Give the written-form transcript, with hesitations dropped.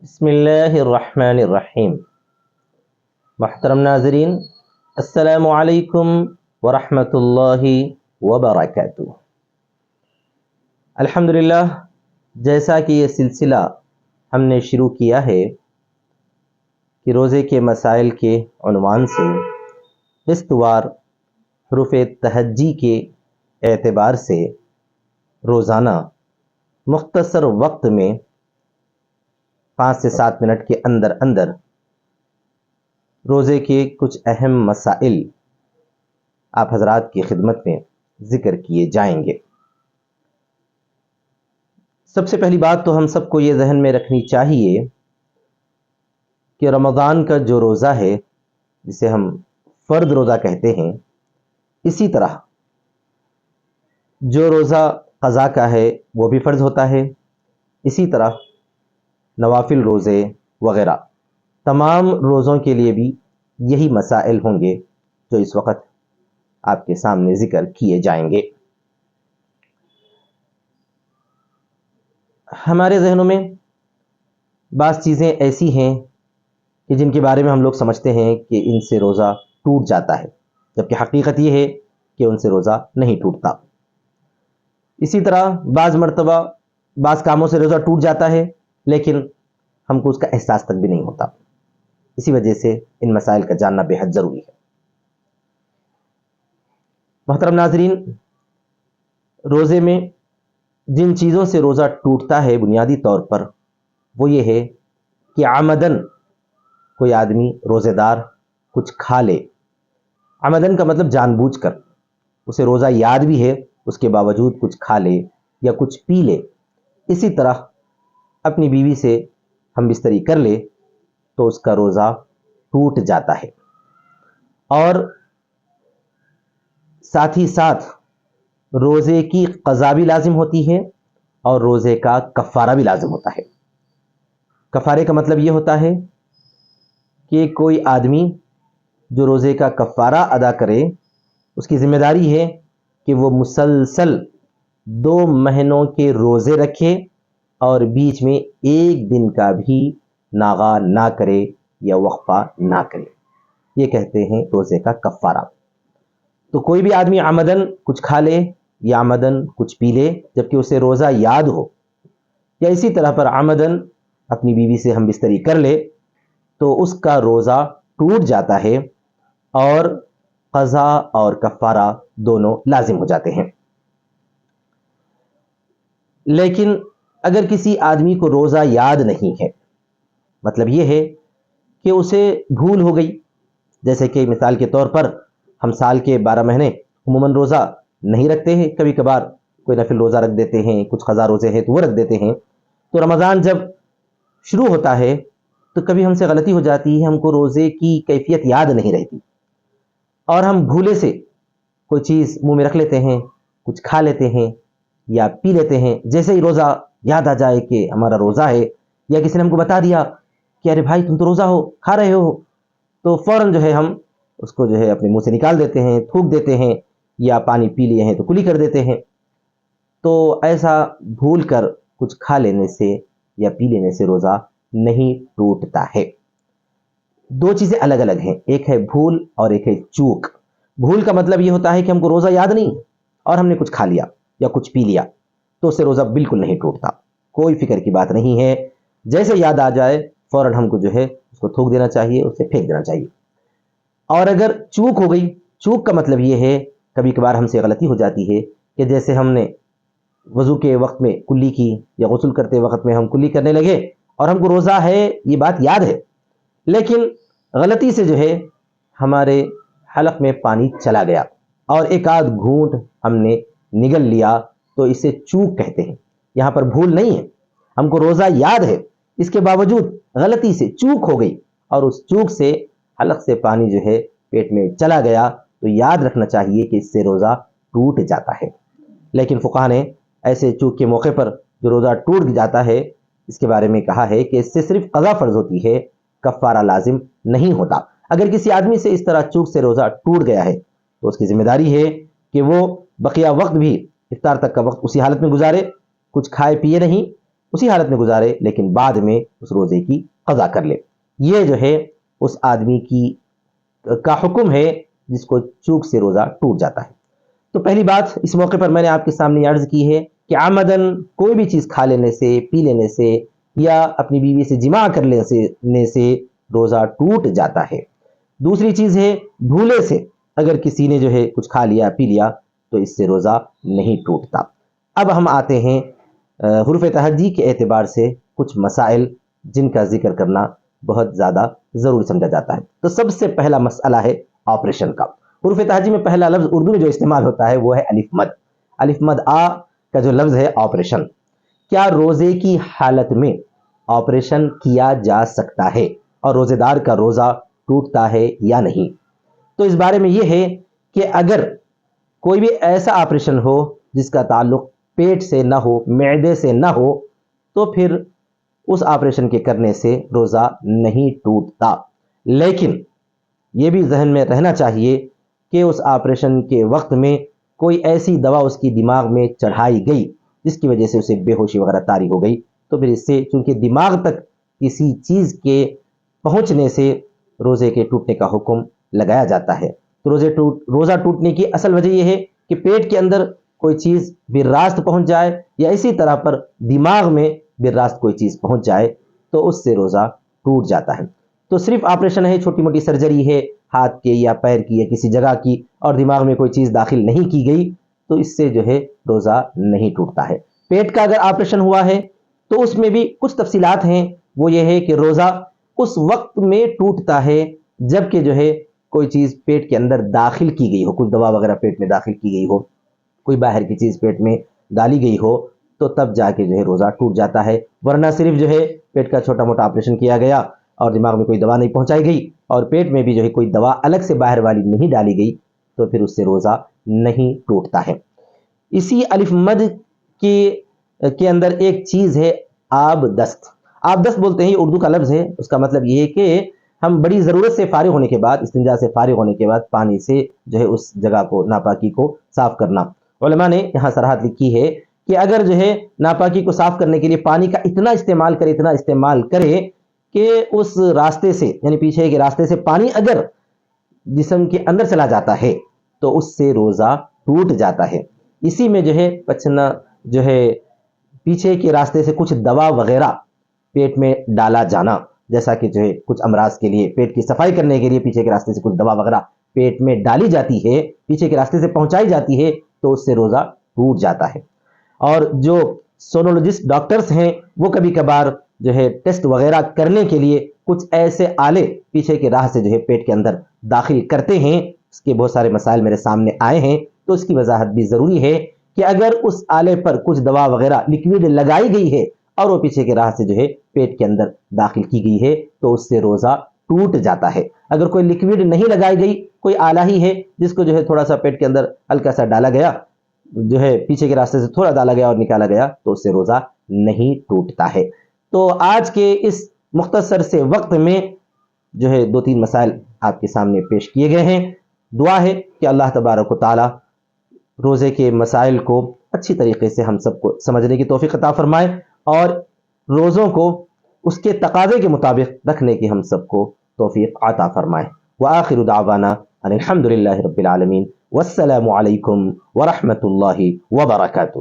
بسم اللہ الرحمن الرحیم۔ محترم ناظرین، السلام علیکم ورحمۃ اللہ وبرکاتہ۔ الحمدللہ، جیسا کہ یہ سلسلہ ہم نے شروع کیا ہے کہ روزے کے مسائل کے عنوان سے قسط وار حروف تہجی کے اعتبار سے روزانہ مختصر وقت میں 5 سے 7 منٹ کے اندر اندر روزے کے کچھ اہم مسائل آپ حضرات کی خدمت میں ذکر کیے جائیں گے۔ سب سے پہلی بات تو ہم سب کو یہ ذہن میں رکھنی چاہیے کہ رمضان کا جو روزہ ہے، جسے ہم فرض روزہ کہتے ہیں، اسی طرح جو روزہ قضا کا ہے وہ بھی فرض ہوتا ہے، اسی طرح نوافل روزے وغیرہ تمام روزوں کے لیے بھی یہی مسائل ہوں گے جو اس وقت آپ کے سامنے ذکر کیے جائیں گے۔ ہمارے ذہنوں میں بعض چیزیں ایسی ہیں کہ جن کے بارے میں ہم لوگ سمجھتے ہیں کہ ان سے روزہ ٹوٹ جاتا ہے، جبکہ حقیقت یہ ہے کہ ان سے روزہ نہیں ٹوٹتا۔ اسی طرح بعض مرتبہ بعض کاموں سے روزہ ٹوٹ جاتا ہے لیکن ہم کو اس کا احساس تک بھی نہیں ہوتا۔ اسی وجہ سے ان مسائل کا جاننا بے حد ضروری ہے۔ محترم ناظرین، روزے میں جن چیزوں سے روزہ ٹوٹتا ہے بنیادی طور پر وہ یہ ہے کہ عمدن کوئی آدمی روزے دار کچھ کھا لے۔ عمدن کا مطلب جان بوجھ کر، اسے روزہ یاد بھی ہے اس کے باوجود کچھ کھا لے یا کچھ پی لے۔ اسی طرح اپنی بیوی سے ہم بستری کر لے تو اس کا روزہ ٹوٹ جاتا ہے، اور ساتھ ہی ساتھ روزے کی قضا بھی لازم ہوتی ہے اور روزے کا کفارہ بھی لازم ہوتا ہے۔ کفارے کا مطلب یہ ہوتا ہے کہ کوئی آدمی جو روزے کا کفارہ ادا کرے، اس کی ذمہ داری ہے کہ وہ مسلسل 2 مہینوں کے روزے رکھے اور بیچ میں ایک دن کا بھی ناغا نہ کرے یا وقفہ نہ کرے۔ یہ کہتے ہیں روزے کا کفارہ۔ تو کوئی بھی آدمی عمدن کچھ کھا لے یا عمدن کچھ پی لے جبکہ اسے روزہ یاد ہو، یا اسی طرح پر عمدن اپنی بیوی سے ہم بستری کر لے تو اس کا روزہ ٹوٹ جاتا ہے اور قضا اور کفارہ دونوں لازم ہو جاتے ہیں۔ لیکن اگر کسی آدمی کو روزہ یاد نہیں ہے، مطلب یہ ہے کہ اسے بھول ہو گئی، جیسے کہ مثال کے طور پر ہم سال کے 12 مہینے عموماً روزہ نہیں رکھتے ہیں، کبھی کبھار کوئی نفل روزہ رکھ دیتے ہیں، کچھ قضا روزے ہیں تو وہ رکھ دیتے ہیں۔ تو رمضان جب شروع ہوتا ہے تو کبھی ہم سے غلطی ہو جاتی ہے، ہم کو روزے کی کیفیت یاد نہیں رہتی اور ہم بھولے سے کوئی چیز منہ میں رکھ لیتے ہیں، کچھ کھا لیتے ہیں یا پی لیتے ہیں۔ جیسے ہی روزہ یاد آ جائے کہ ہمارا روزہ ہے، یا کسی نے ہم کو بتا دیا کہ ارے بھائی تم تو روزہ ہو، کھا رہے ہو، تو فوراً جو ہے ہم اس کو جو ہے اپنے منہ سے نکال دیتے ہیں، تھوک دیتے ہیں، یا پانی پی لیے ہیں تو کلی کر دیتے ہیں۔ تو ایسا بھول کر کچھ کھا لینے سے یا پی لینے سے روزہ نہیں ٹوٹتا ہے۔ 2 چیزیں الگ الگ ہیں، ایک ہے بھول اور ایک ہے چوک۔ بھول کا مطلب یہ ہوتا ہے کہ ہم کو روزہ یاد نہیں اور ہم نے کچھ کھا لیا یا کچھ پی لیا تو اس سے روزہ بالکل نہیں ٹوٹتا، کوئی فکر کی بات نہیں ہے۔ جیسے یاد آ جائے فوراً ہم کو جو ہے اس کو تھوک دینا چاہیے، اسے پھینک دینا چاہیے۔ اور اگر چوک ہو گئی، چوک کا مطلب یہ ہے کبھی کبھار ہم سے غلطی ہو جاتی ہے کہ جیسے ہم نے وضو کے وقت میں کلی کی یا غسل کرتے وقت میں ہم کلی کرنے لگے اور ہم کو روزہ ہے، یہ بات یاد ہے، لیکن غلطی سے جو ہے ہمارے حلق میں پانی چلا گیا اور ایک آدھ گھونٹ ہم نے نگل لیا تو اسے چوک کہتے ہیں۔ یہاں پر بھول نہیں ہے، ہم کو روزہ یاد ہے، اس کے باوجود غلطی سے چوک ہو گئی اور اس چوک سے حلق سے پانی جو ہے پیٹ میں چلا گیا تو یاد رکھنا چاہیے کہ اس سے روزہ ٹوٹ جاتا ہے۔ لیکن فقہا نے ایسے چوک کے موقع پر جو روزہ ٹوٹ جاتا ہے اس کے بارے میں کہا ہے کہ اس سے صرف قضا فرض ہوتی ہے، کفارہ لازم نہیں ہوتا۔ اگر کسی آدمی سے اس طرح چوک سے روزہ ٹوٹ گیا ہے تو اس کی ذمہ داری ہے کہ وہ بقیہ وقت بھی افطار تک کا وقت اسی حالت میں گزارے، کچھ کھائے پیے نہیں، اسی حالت میں گزارے لیکن بعد میں اس روزے کی قضا کر لے. یہ جو ہے اس آدمی کا حکم ہے جس کو چوک سے روزہ ٹوٹ جاتا ہے. تو پہلی بات اس موقع پر میں نے آپ کے سامنے عرض کی ہے کہ عمدن کوئی بھی چیز کھا لینے سے، پی لینے سے یا اپنی بیوی سے جماع کر لینے سے روزہ ٹوٹ جاتا ہے. دوسری چیز ہے بھولے سے اگر کسی نے جو ہے کچھ کھا لیا پی لیا تو اس سے روزہ نہیں ٹوٹتا. اب ہم آتے ہیں حروف تہجی کے اعتبار سے کچھ مسائل جن کا ذکر کرنا بہت زیادہ ضروری سمجھا جاتا ہے. تو سب سے پہلا مسئلہ ہے آپریشن کا. حروف تہجی میں پہلا لفظ اردو میں جو استعمال ہوتا ہے وہ ہے الف مد. الف مد آ کا جو لفظ ہے آپریشن. کیا روزے کی حالت میں آپریشن کیا جا سکتا ہے اور روزے دار کا روزہ ٹوٹتا ہے یا نہیں؟ تو اس بارے میں یہ ہے کہ اگر کوئی بھی ایسا آپریشن ہو جس کا تعلق پیٹ سے نہ ہو، معدے سے نہ ہو، تو پھر اس آپریشن کے کرنے سے روزہ نہیں ٹوٹتا. لیکن یہ بھی ذہن میں رہنا چاہیے کہ اس آپریشن کے وقت میں کوئی ایسی دوا اس کی دماغ میں چڑھائی گئی جس کی وجہ سے اسے بے ہوشی وغیرہ طاری ہو گئی، تو پھر اس سے چونکہ دماغ تک کسی چیز کے پہنچنے سے روزے کے ٹوٹنے کا حکم لگایا جاتا ہے. تو روزہ ٹوٹنے کی اصل وجہ یہ ہے کہ پیٹ کے اندر کوئی چیز براست پہنچ جائے یا اسی طرح پر دماغ میں براست کوئی چیز پہنچ جائے تو اس سے روزہ ٹوٹ جاتا ہے. تو صرف آپریشن ہے، چھوٹی موٹی سرجری ہے ہاتھ کے یا پیر کی یا کسی جگہ کی اور دماغ میں کوئی چیز داخل نہیں کی گئی تو اس سے جو ہے روزہ نہیں ٹوٹتا ہے. پیٹ کا اگر آپریشن ہوا ہے تو اس میں بھی کچھ تفصیلات ہیں. وہ یہ ہے کہ روزہ اس وقت میں ٹوٹتا ہے جب کہ جو ہے کوئی چیز پیٹ کے اندر داخل کی گئی ہو، کچھ دوا وغیرہ پیٹ میں داخل کی گئی ہو، کوئی باہر کی چیز پیٹ میں ڈالی گئی ہو، تو تب جا کے جو ہے روزہ ٹوٹ جاتا ہے. ورنہ صرف جو ہے پیٹ کا چھوٹا موٹا آپریشن کیا گیا اور دماغ میں کوئی دوا نہیں پہنچائی گئی اور پیٹ میں بھی جو ہے کوئی دوا الگ سے باہر والی نہیں ڈالی گئی تو پھر اس سے روزہ نہیں ٹوٹتا ہے. اسی الف مد کے اندر ایک چیز ہے آب دست. آب دست بولتے ہیں، یہ اردو کا لفظ ہے. اس کا مطلب یہ ہے کہ ہم بڑی ضرورت سے فارغ ہونے کے بعد، استنجا سے فارغ ہونے کے بعد پانی سے جو ہے اس جگہ کو، ناپاکی کو صاف کرنا. علماء نے یہاں صراحت لکھی ہے کہ اگر جو ہے ناپاکی کو صاف کرنے کے لیے پانی کا اتنا استعمال کرے کہ اس راستے سے، یعنی پیچھے کے راستے سے پانی اگر جسم کے اندر چلا جاتا ہے تو اس سے روزہ ٹوٹ جاتا ہے. اسی میں جو ہے پچنا جو ہے پیچھے کے راستے سے کچھ دوا وغیرہ پیٹ میں ڈالا جانا، جیسا کہ جو ہے کچھ امراض کے لیے پیٹ کی صفائی کرنے کے لیے پیچھے کے راستے سے کچھ دوا وغیرہ پیٹ میں ڈالی جاتی ہے، پیچھے کے راستے سے پہنچائی جاتی ہے تو اس سے روزہ ٹوٹ جاتا ہے. اور جو سونولوجسٹ ڈاکٹرز ہیں وہ کبھی کبھار جو ہے ٹیسٹ وغیرہ کرنے کے لیے کچھ ایسے آلے پیچھے کے راہ سے جو ہے پیٹ کے اندر داخل کرتے ہیں. اس کے بہت سارے مسائل میرے سامنے آئے ہیں تو اس کی وضاحت بھی ضروری ہے کہ اگر اس آلے پر کچھ دوا وغیرہ لکوڈ لگائی گئی ہے اور وہ پیچھے کے راہ سے جو ہے پیٹ کے اندر داخل کی گئی ہے تو اس سے روزہ ٹوٹ جاتا ہے. اگر کوئی لکوڈ نہیں لگائی گئی، کوئی آلہ ہی ہے جس کو جو ہے تھوڑا سا پیٹ کے اندر ہلکا سا ڈالا گیا، جو ہے پیچھے کے راستے سے تھوڑا ڈالا گیا اور نکالا گیا تو اس سے روزہ نہیں ٹوٹتا ہے. تو آج کے اس مختصر سے وقت میں جو ہے 2-3 مسائل آپ کے سامنے پیش کیے گئے ہیں. دعا ہے کہ اللہ تبارک و تعالی روزے کے مسائل کو اچھی طریقے سے ہم سب کو سمجھنے کی توفیق عطا فرمائے اور روزوں کو اس کے تقاضے کے مطابق رکھنے کی ہم سب کو توفیق عطا فرمائے. وآخر دعوانا ان الحمد للہ رب العالمین. والسلام علیکم ورحمۃ اللہ وبرکاتہ.